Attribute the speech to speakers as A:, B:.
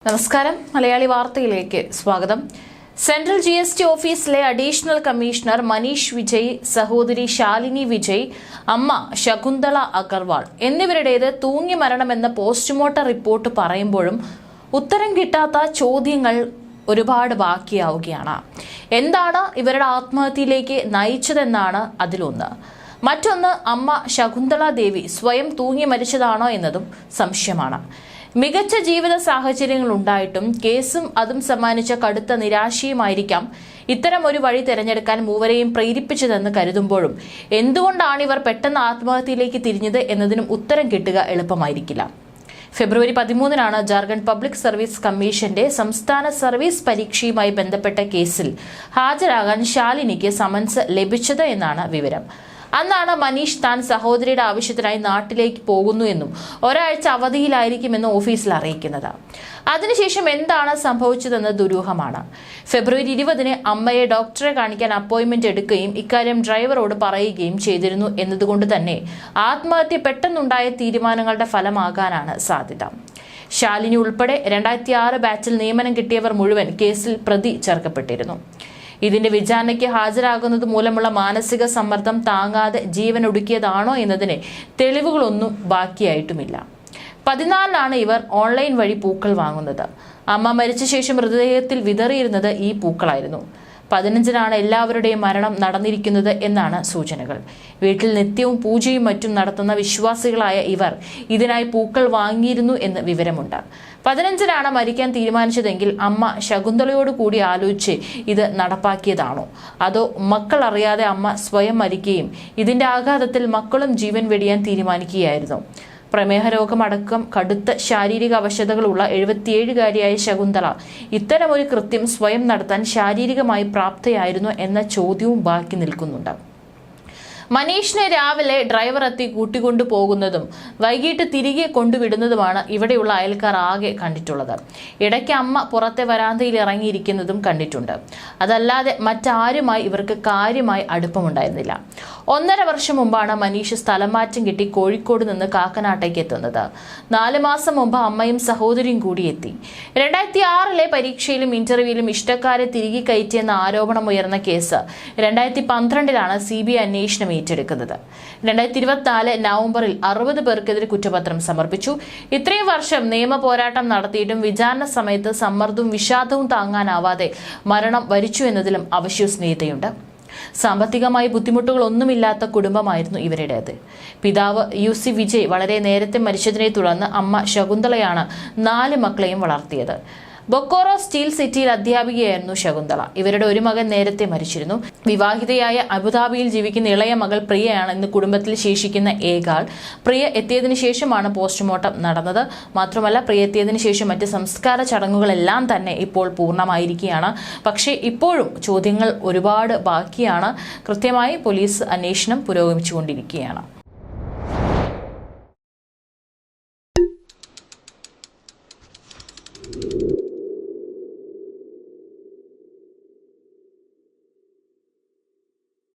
A: നമസ്കാരം മലയാളി വാർത്തയിലേക്ക് സ്വാഗതം. സെൻട്രൽ GST ഓഫീസിലെ അഡീഷണൽ കമ്മീഷണർ മനീഷ് വിജയ്, സഹോദരി ശാലിനി വിജയ്, അമ്മ ശകുന്തള അഗർവാൾ എന്നിവരുടേത് തൂങ്ങി മരണമെന്ന പോസ്റ്റ്മോർട്ടം റിപ്പോർട്ട് പറയുമ്പോഴും ഉത്തരം കിട്ടാത്ത ചോദ്യങ്ങൾ ഒരുപാട് ബാക്കിയാവുകയാണ്. എന്താണ് ഇവരുടെ ആത്മഹത്യയിലേക്ക് നയിച്ചതെന്നാണ് അതിലൊന്ന്. മറ്റൊന്ന്, അമ്മ ശകുന്തള ദേവി സ്വയം തൂങ്ങി മരിച്ചതാണോ എന്നതും സംശയമാണ്. മികച്ച ജീവിത സാഹചര്യങ്ങൾ ഉണ്ടായിട്ടും കേസും അതും സമ്മാനിച്ച കടുത്ത നിരാശയുമായിരിക്കാം ഇത്തരം ഒരു വഴി തിരഞ്ഞെടുക്കാൻ മൂവരെയും പ്രേരിപ്പിച്ചതെന്ന് കരുതുമ്പോഴും എന്തുകൊണ്ടാണ് ഇവർ പെട്ടെന്ന് ആത്മഹത്യയിലേക്ക് തിരിഞ്ഞത് എന്നതിനും ഉത്തരം കിട്ടുക എളുപ്പമായിരിക്കില്ല. ഫെബ്രുവരി 13 ജാർഖണ്ഡ് പബ്ലിക് സർവീസ് കമ്മീഷന്റെ സംസ്ഥാന സർവീസ് പരീക്ഷയുമായി ബന്ധപ്പെട്ട കേസിൽ ഹാജരാകാൻ ശാലിനിക്ക് സമൻസ് ലഭിച്ചത് എന്നാണ് വിവരം. അന്നാണ് മനീഷ് താൻ സഹോദരിയുടെ ആവശ്യത്തിനായി നാട്ടിലേക്ക് പോകുന്നു എന്നും ഒരാഴ്ച അവധിയിലായിരിക്കുമെന്നും ഓഫീസിൽ അറിയിക്കുന്നത്. അതിനുശേഷം എന്താണ് സംഭവിച്ചതെന്ന് ദുരൂഹമാണ്. ഫെബ്രുവരി 20 അമ്മയെ ഡോക്ടറെ കാണിക്കാൻ അപ്പോയിന്റ്മെന്റ് എടുക്കുകയും ഇക്കാര്യം ഡ്രൈവറോട് പറയുകയും ചെയ്തിരുന്നു എന്നതുകൊണ്ട് തന്നെ ആത്മഹത്യ പെട്ടെന്നുണ്ടായ തീരുമാനങ്ങളുടെ ഫലമാകാനാണ് സാധ്യത. ശാലിനി ഉൾപ്പെടെ 2006 ബാച്ചിൽ നിയമനം കിട്ടിയവർ മുഴുവൻ കേസിൽ പ്രതി ചേർക്കപ്പെട്ടിരുന്നു. ഇതിന്റെ വിചാരണയ്ക്ക് ഹാജരാകുന്നത് മൂലമുള്ള മാനസിക സമ്മർദ്ദം താങ്ങാതെ ജീവൻ ഒടുക്കിയതാണോ എന്നതിന് തെളിവുകളൊന്നും ബാക്കിയായിട്ടുമില്ല. 14 ഇവർ ഓൺലൈൻ വഴി പൂക്കൾ വാങ്ങുന്നത്. അമ്മ മരിച്ച ശേഷം മൃതദേഹത്തിൽ വിതറിയിരുന്നത് ഈ പൂക്കളായിരുന്നു. 15 എല്ലാവരുടെയും മരണം നടന്നിരിക്കുന്നത് എന്നാണ് സൂചനകൾ. വീട്ടിൽ നിത്യവും പൂജയും മറ്റും നടത്തുന്ന വിശ്വാസികളായ ഇവർ ഇതിനായി പൂക്കൾ വാങ്ങിയിരുന്നു എന്ന് വിവരമുണ്ട്. 15 മരിക്കാൻ തീരുമാനിച്ചതെങ്കിൽ അമ്മ ശകുന്തളയോട് കൂടി ആലോചിച്ച് ഇത് നടപ്പാക്കിയതാണോ, അതോ മക്കൾ അറിയാതെ അമ്മ സ്വയം മരിക്കുകയും ഇതിന്റെ ആഘാതത്തിൽ മക്കളും ജീവൻ വെടിയാൻ തീരുമാനിക്കുകയായിരുന്നു? പ്രമേഹ രോഗമടക്കം കടുത്ത ശാരീരിക അവശതകളുള്ള 77-കാരിയായ ശകുന്തള ഇത്തരമൊരു കൃത്യം സ്വയം നടത്താൻ ശാരീരികമായി പ്രാപ്തയായിരുന്നു എന്ന ചോദ്യവും ബാക്കി നിൽക്കുന്നുണ്ട്. മനീഷിനെ രാവിലെ ഡ്രൈവർ എത്തി കൂട്ടിക്കൊണ്ടു പോകുന്നതും വൈകിട്ട് തിരികെ കൊണ്ടുവിടുന്നതുമാണ് ഇവിടെയുള്ള അയൽക്കാർ ആകെ കണ്ടിട്ടുള്ളത്. ഇടയ്ക്ക് അമ്മ പുറത്തെ വരാന്തയിൽ ഇറങ്ങിയിരിക്കുന്നതും കണ്ടിട്ടുണ്ട്. അതല്ലാതെ മറ്റാരുമായി ഇവർക്ക് കാര്യമായി അടുപ്പമുണ്ടായിരുന്നില്ല. 1.5 വർഷം മുമ്പാണ് മനീഷ് സ്ഥലം മാറ്റം കിട്ടി കോഴിക്കോട് നിന്ന് കാക്കനാട്ടേക്ക് എത്തുന്നത്. 4 മാസം മുമ്പ് അമ്മയും സഹോദരിയും കൂടി എത്തി. 2006 പരീക്ഷയിലും ഇന്റർവ്യൂവിലും ഇഷ്ടക്കാരെ തിരികെ കയറ്റിയെന്ന ആരോപണം ഉയർന്ന കേസ് 2012 CBI അന്വേഷണം ഏറ്റെടുക്കുന്നത്. 2024 നവംബറിൽ 60 പേർക്കെതിരെ കുറ്റപത്രം സമർപ്പിച്ചു. ഇത്രയും വർഷം നിയമ പോരാട്ടം നടത്തിയിട്ടും വിചാരണ സമയത്ത് സമ്മർദ്ദവും വിഷാദവും താങ്ങാനാവാതെ മരണം വരിച്ചു എന്നതിലും അവിശ്വസനീയതയുണ്ട്. സാമ്പത്തികമായി ബുദ്ധിമുട്ടുകളൊന്നുമില്ലാത്ത കുടുംബമായിരുന്നു ഇവരുടേത്. പിതാവ് UC വിജയ് വളരെ നേരത്തെ മരിച്ചതിനെ തുടർന്ന് അമ്മ ശകുന്തളയാണ് 4 മക്കളെയും വളർത്തിയത്. ബൊക്കോറോ സ്റ്റീൽ സിറ്റിയിൽ അധ്യാപികയായിരുന്നു ശകുന്തള. ഇവരുടെ ഒരു മകൻ നേരത്തെ മരിച്ചിരുന്നു. വിവാഹിതയായ അബുദാബിയിൽ ജീവിക്കുന്ന ഇളയ മകൾ പ്രിയയാണ് ഇന്ന് കുടുംബത്തിൽ ശേഷിക്കുന്ന ഏകാൾ. പ്രിയ എത്തിയതിനു ശേഷമാണ് പോസ്റ്റ്മോർട്ടം നടന്നത്. മാത്രമല്ല, പ്രിയ എത്തിയതിനു ശേഷം മറ്റ് സംസ്കാര ചടങ്ങുകളെല്ലാം തന്നെ ഇപ്പോൾ പൂർണ്ണമായിരിക്കുകയാണ്. പക്ഷേ ഇപ്പോഴും ചോദ്യങ്ങൾ ഒരുപാട് ബാക്കിയാണ്. കൃത്യമായി പോലീസ് അന്വേഷണം പുരോഗമിച്ചുകൊണ്ടിരിക്കുകയാണ്.